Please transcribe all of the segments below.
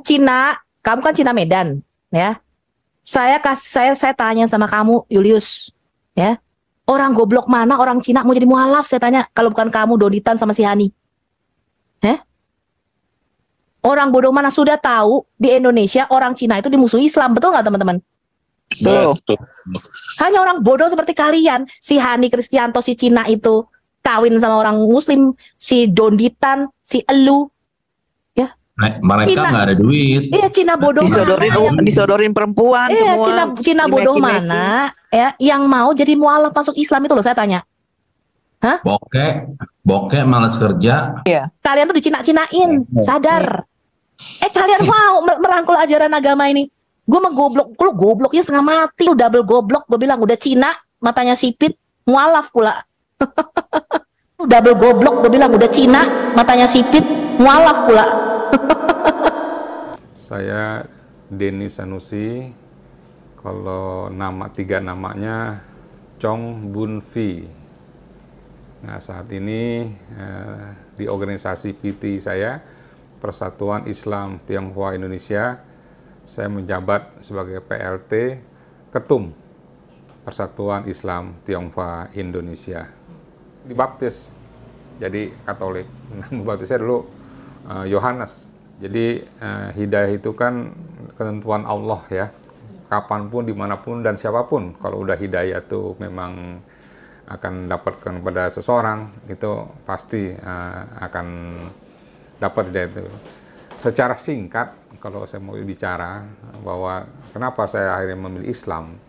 Cina, kamu kan Cina Medan, ya. Saya tanya sama kamu, Julius, ya. Orang goblok mana orang Cina mau jadi mualaf? Saya tanya, kalau bukan kamu Doditan sama si Hani. Orang bodoh mana sudah tahu di Indonesia orang Cina itu dimusuhi Islam, betul nggak teman-teman? Betul. Hanya orang bodoh seperti kalian, si Hani Kristianto si Cina itu kawin sama orang Muslim, si Doditan, si Elu. Mereka nggak ada duit. Iya, Cina bodoh disodorin perempuan iya, semua. Cina bodoh mana ya yang mau jadi mualaf masuk Islam itu loh, saya tanya. Hah? Bokek malas kerja. Iya. Kalian tuh dicina-cinain, sadar. Kalian mau merangkul ajaran agama ini. Gue mah goblok, lu gobloknya setengah mati, lu double goblok. Gue bilang udah Cina, matanya sipit, mualaf pula. Lu double goblok, gue bilang udah Cina, matanya sipit, mualaf pula. Saya Denny Sanusi, kalau tiga namanya Chong Bun Vi. Nah, saat ini di organisasi PT saya, Persatuan Islam Tionghoa Indonesia, saya menjabat sebagai PLT Ketum Persatuan Islam Tionghoa Indonesia. Dibaptis jadi Katolik. Nah, baptisnya dulu Yohanes. Jadi hidayah itu kan ketentuan Allah ya, kapanpun, dimanapun, dan siapapun. Kalau udah hidayah itu memang akan dapatkan pada seseorang, itu pasti akan dapat hidayah itu. Secara singkat, kalau saya mau bicara bahwa kenapa saya akhirnya memilih Islam.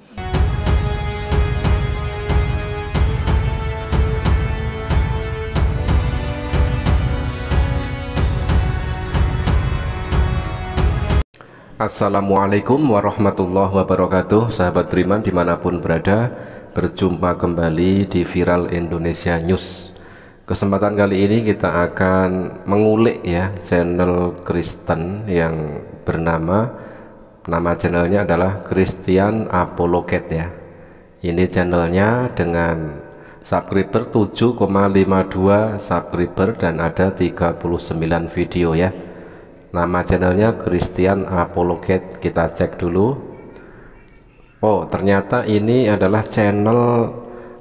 Assalamualaikum warahmatullahi wabarakatuh. Sahabat beriman dimanapun berada, berjumpa kembali di Viral Indonesia News. Kesempatan kali ini kita akan mengulik ya channel Kristen yang nama channelnya adalah Christian Apologet ya. Ini channelnya dengan subscriber 7,52 subscriber dan ada 39 video ya. Nama channelnya Christian Apologet. Kita cek dulu. Oh, ternyata ini adalah channel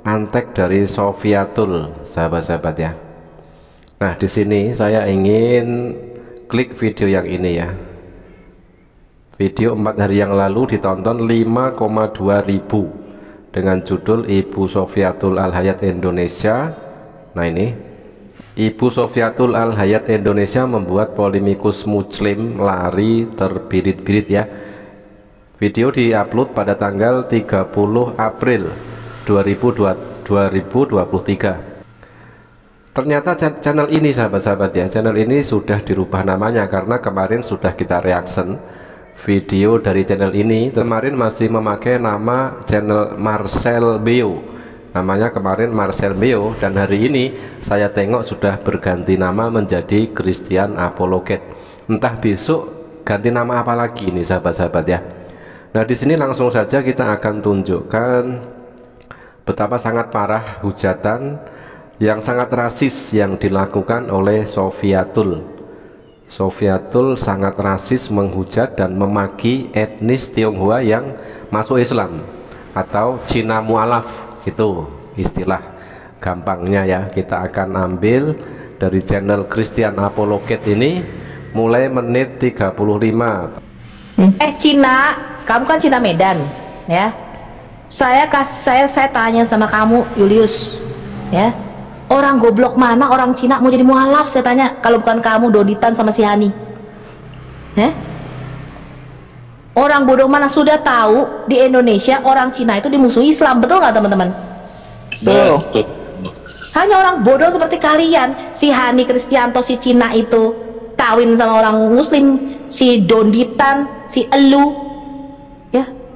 antek dari Sofiatul, sahabat-sahabat ya. Nah, di sini saya ingin klik video yang ini ya. Video 4 hari yang lalu ditonton 5,2 ribu dengan judul Ibu Sofiatul Al-Hayat Indonesia. Nah, ini Ibu Sofiatul Al-Hayat Indonesia membuat polemikus muslim lari terbirit-birit ya. Video diupload pada tanggal 30 April 2023. Ternyata channel ini sahabat-sahabat ya, channel ini sudah dirubah namanya karena kemarin sudah kita reaction video dari channel ini. Kemarin masih memakai nama channel Marcel Beo, namanya kemarin Marcel Beo, dan hari ini saya tengok sudah berganti nama menjadi Christian Apologet. Entah besok ganti nama apa lagi nih sahabat-sahabat ya. Nah, di sini langsung saja kita akan tunjukkan betapa sangat parah hujatan yang sangat rasis yang dilakukan oleh Sofiatul. Sofiatul sangat rasis menghujat dan memaki etnis Tionghoa yang masuk Islam atau Cina mualaf, itu istilah gampangnya ya. Kita akan ambil dari channel Christian Apologet ini mulai menit 35. Cina, kamu kan Cina Medan ya. Saya tanya sama kamu, Julius, ya. Orang goblok mana orang Cina mau jadi mualaf? Saya tanya, kalau bukan kamu Doditan sama si Hani. Orang bodoh mana sudah tahu di Indonesia orang Cina itu dimusuhi Islam, betul nggak teman-teman? Betul. Hanya orang bodoh seperti kalian, si Hani Kristianto si Cina itu kawin sama orang Muslim, si Doditan, si Elu.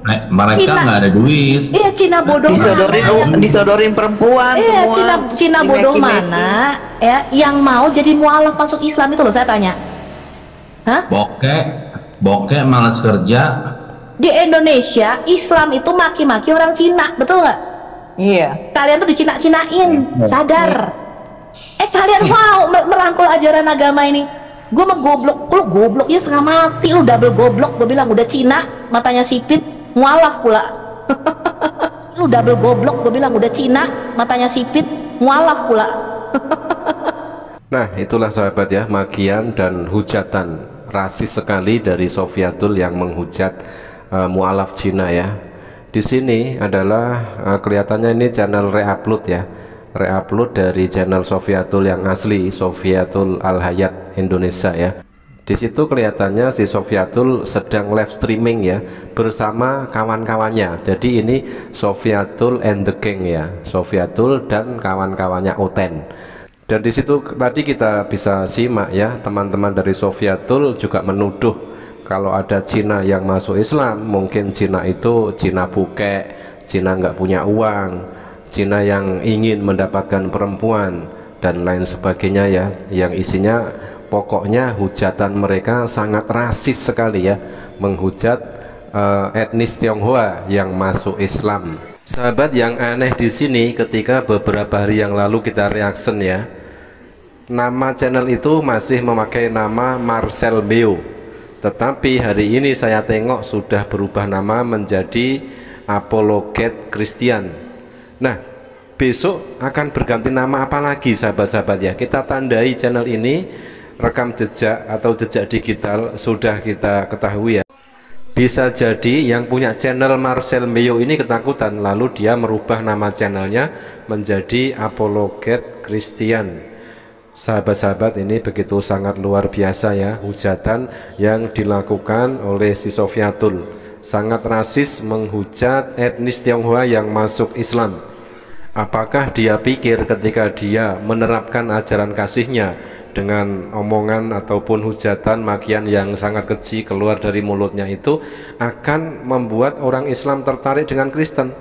Mereka nggak ada duit. Iya, Cina bodoh disodorin perempuan iya, semua. Cina bodoh mana ya yang mau jadi mualaf masuk Islam itu loh, saya tanya. Hah? Bokek malas kerja. Di Indonesia Islam itu maki-maki orang Cina, betul nggak? Iya. Kalian tuh dicina-cinain, sadar. Kalian mau merangkul ajaran agama ini. Gue mah goblok, lu gobloknya setengah mati, lu double goblok. Gue bilang udah Cina, matanya sipit, mualaf pula. Lu double goblok, gue bilang udah Cina, matanya sipit, mualaf pula. Nah, itulah sahabat ya, makian dan hujatan rasis sekali dari Sofyatul yang menghujat mualaf Cina ya. Di sini adalah kelihatannya ini channel reupload ya, reupload dari channel Sofyatul yang asli, Sofyatul Al-Hayat Indonesia ya. Di situ kelihatannya si Sofyatul sedang live streaming ya bersama kawan-kawannya. Jadi ini Sofyatul and the Gang ya, Sofyatul dan kawan-kawannya Oten. Dan di situ tadi kita bisa simak ya, teman-teman dari Sofyatul juga menuduh kalau ada Cina yang masuk Islam, mungkin Cina itu Cina bukek, Cina nggak punya uang, Cina yang ingin mendapatkan perempuan dan lain sebagainya ya, yang isinya pokoknya hujatan mereka sangat rasis sekali ya, menghujat etnis Tionghoa yang masuk Islam. Sahabat, yang aneh di sini ketika beberapa hari yang lalu kita reaction ya, nama channel itu masih memakai nama Marcel Meo, tetapi hari ini saya tengok sudah berubah nama menjadi Apologet Christian. Nah, besok akan berganti nama apa lagi sahabat-sahabat ya? Kita tandai channel ini, rekam jejak atau jejak digital sudah kita ketahui ya. Bisa jadi yang punya channel Marcel Meo ini ketakutan, lalu dia merubah nama channelnya menjadi Apologet Christian. Sahabat-sahabat, ini begitu sangat luar biasa ya hujatan yang dilakukan oleh si Sofyatul, sangat rasis menghujat etnis Tionghoa yang masuk Islam. Apakah dia pikir ketika dia menerapkan ajaran kasihnya dengan omongan ataupun hujatan makian yang sangat keji keluar dari mulutnya itu akan membuat orang Islam tertarik dengan Kristen?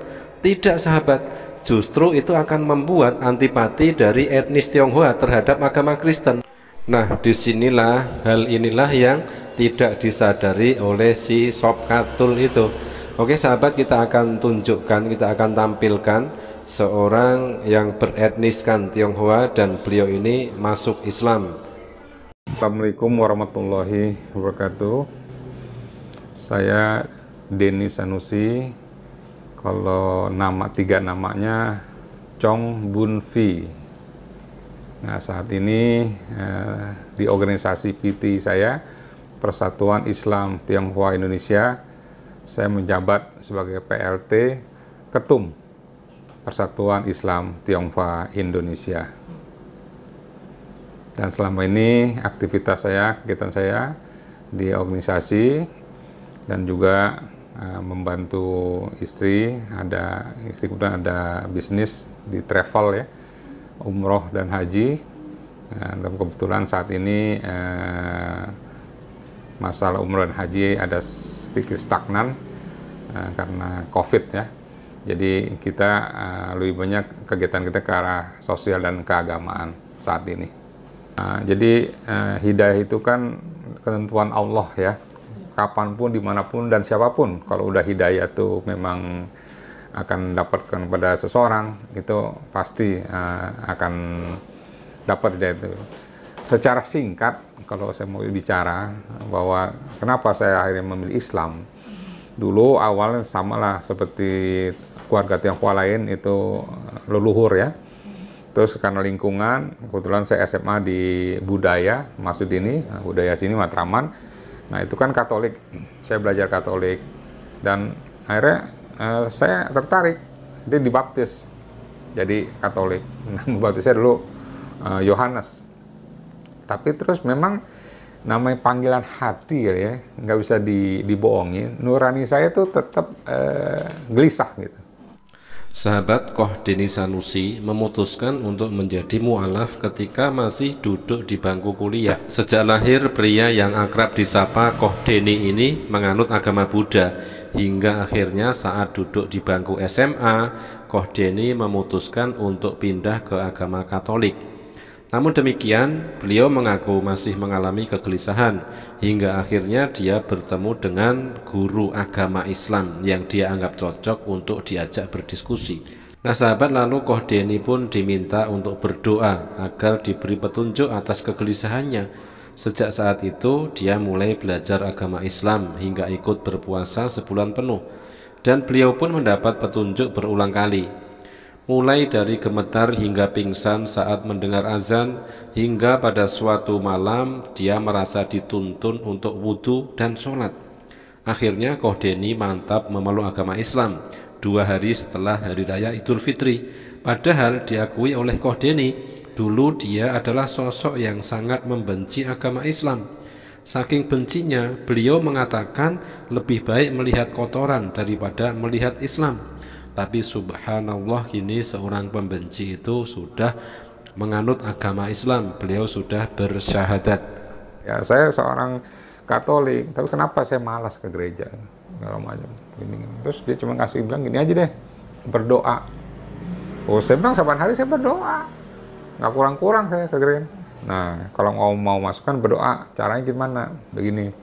Tidak sahabat, justru itu akan membuat antipati dari etnis Tionghoa terhadap agama Kristen. Nah, disinilah hal inilah yang tidak disadari oleh si Sofyatul itu. Oke sahabat, kita akan tunjukkan, kita akan tampilkan seorang yang beretniskan Tionghoa dan beliau ini masuk Islam. Assalamualaikum warahmatullahi wabarakatuh. Saya Denny Sanusi. Kalau tiga namanya Chong Bun Fi. Nah, saat ini di organisasi PT saya, Persatuan Islam Tionghoa Indonesia, saya menjabat sebagai PLT Ketum Persatuan Islam Tionghoa Indonesia. Dan selama ini aktivitas saya, kegiatan saya di organisasi dan juga membantu istri, kemudian ada bisnis di travel ya, umroh dan haji. Dan kebetulan saat ini masalah umroh dan haji ada sedikit stagnan karena COVID ya. Jadi kita lebih banyak kegiatan kita ke arah sosial dan keagamaan saat ini. Jadi hidayah itu kan ketentuan Allah ya. Kapanpun, dimanapun, dan siapapun, kalau udah hidayah itu memang akan dapatkan pada seseorang, itu pasti akan dapat hidayah itu. Secara singkat, kalau saya mau bicara bahwa kenapa saya akhirnya memilih Islam, dulu awalnya samalah seperti keluarga Tionghoa lain, itu leluhur ya. Terus karena lingkungan, kebetulan saya SMA di Budaya, maksud ini Budaya sini Matraman. Nah itu kan Katolik, saya belajar Katolik, dan akhirnya saya tertarik, dia dibaptis jadi Katolik. Nah, baptisnya dulu Yohanes. Tapi terus memang namanya panggilan hati ya, nggak bisa dibohongin. Nurani saya tuh tetap gelisah gitu. Sahabat, Koh Denny Sanusi memutuskan untuk menjadi mu'alaf ketika masih duduk di bangku kuliah. Sejak lahir, pria yang akrab disapa Koh Denny ini menganut agama Buddha. Hingga akhirnya saat duduk di bangku SMA, Koh Denny memutuskan untuk pindah ke agama Katolik. Namun demikian, beliau mengaku masih mengalami kegelisahan hingga akhirnya dia bertemu dengan guru agama Islam yang dia anggap cocok untuk diajak berdiskusi. Nah sahabat, lalu Koh Denny pun diminta untuk berdoa agar diberi petunjuk atas kegelisahannya. Sejak saat itu dia mulai belajar agama Islam hingga ikut berpuasa sebulan penuh, dan beliau pun mendapat petunjuk berulang kali, mulai dari gemetar hingga pingsan saat mendengar azan, hingga pada suatu malam dia merasa dituntun untuk wudhu dan sholat. Akhirnya Koh Deni mantap memeluk agama Islam 2 hari setelah Hari Raya Idul Fitri. Padahal diakui oleh Koh Deni, dulu dia adalah sosok yang sangat membenci agama Islam. Saking bencinya, beliau mengatakan lebih baik melihat kotoran daripada melihat Islam. Tapi subhanallah, kini seorang pembenci itu sudah menganut agama Islam. Beliau sudah bersyahadat. Ya, saya seorang Katolik, tapi kenapa saya malas ke gereja? Kalau macam gini. Terus dia cuma kasih bilang gini aja deh, berdoa. Oh, saya bilang 8 hari saya berdoa, nggak kurang-kurang saya ke gereja. Nah, kalau mau masukkan berdoa, caranya gimana? Begini,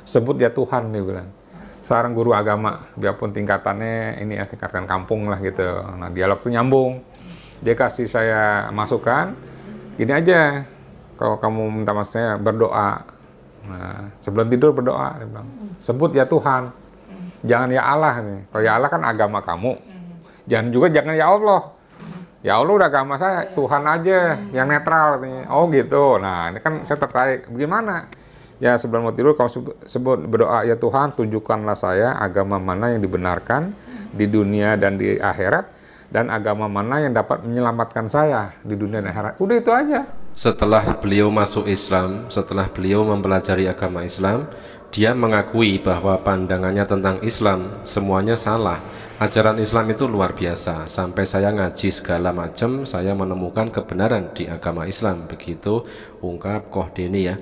sebut ya Tuhan, dia bilang. Seorang guru agama, biarpun tingkatannya ini ya tingkatan kampung lah gitu. Nah, dialog tuh nyambung. Dia kasih saya masukan, gini aja, kalau kamu minta maksudnya berdoa. Nah, sebelum tidur berdoa, dia bilang, sebut ya Tuhan, jangan ya Allah nih. Kalau ya Allah kan agama kamu, jangan ya Allah. Ya Allah udah agama saya, Tuhan aja yang netral katanya. Oh gitu. Nah, ini kan saya tertarik. Bagaimana? Ya sebelum mau tidur kamu sebut berdoa, ya Tuhan tunjukkanlah saya agama mana yang dibenarkan di dunia dan di akhirat, dan agama mana yang dapat menyelamatkan saya di dunia dan akhirat. Udah itu aja. Setelah beliau masuk Islam, setelah beliau mempelajari agama Islam, dia mengakui bahwa pandangannya tentang Islam semuanya salah. Ajaran Islam itu luar biasa, sampai saya ngaji segala macam, saya menemukan kebenaran di agama Islam. Begitu ungkap Koh Deni ya.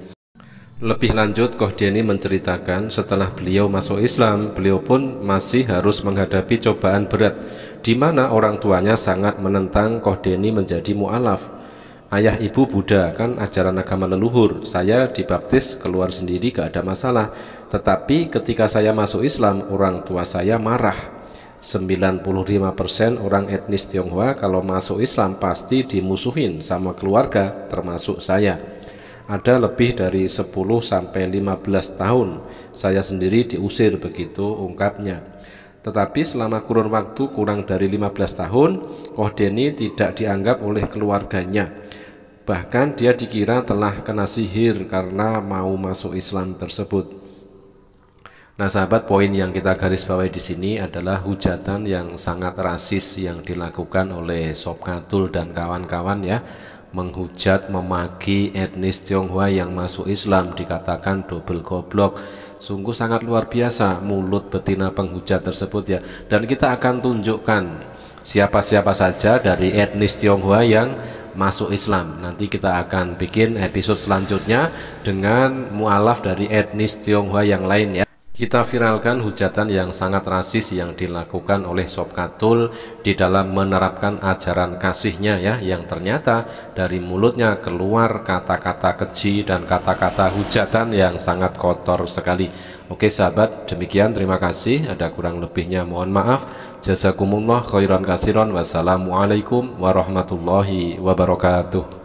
Lebih lanjut, Koh Deni menceritakan setelah beliau masuk Islam, beliau pun masih harus menghadapi cobaan berat, di mana orang tuanya sangat menentang Koh Deni menjadi mu'alaf. Ayah ibu Buddha, kan ajaran agama leluhur, saya dibaptis keluar sendiri gak ada masalah. Tetapi ketika saya masuk Islam, orang tua saya marah. 95% orang etnis Tionghoa kalau masuk Islam pasti dimusuhin sama keluarga, termasuk saya. Ada lebih dari 10-15 tahun saya sendiri diusir, begitu ungkapnya. Tetapi selama kurun waktu kurang dari 15 tahun, Koh Deni tidak dianggap oleh keluarganya. Bahkan dia dikira telah kena sihir karena mau masuk Islam tersebut. Nah sahabat, poin yang kita garis bawahi di sini adalah hujatan yang sangat rasis yang dilakukan oleh Sob Katul dan kawan-kawan ya. Menghujat, memaki etnis Tionghoa yang masuk Islam, dikatakan double goblok. Sungguh sangat luar biasa mulut betina penghujat tersebut ya. Dan kita akan tunjukkan siapa-siapa saja dari etnis Tionghoa yang masuk Islam. Nanti kita akan bikin episode selanjutnya dengan mualaf dari etnis Tionghoa yang lain ya. Kita viralkan hujatan yang sangat rasis yang dilakukan oleh Sob Katul di dalam menerapkan ajaran kasihnya ya, yang ternyata dari mulutnya keluar kata-kata keji dan kata-kata hujatan yang sangat kotor sekali. Oke sahabat, demikian, terima kasih. Ada kurang lebihnya mohon maaf. Jazakumullah khairan katsiran. Wassalamualaikum warahmatullahi wabarakatuh.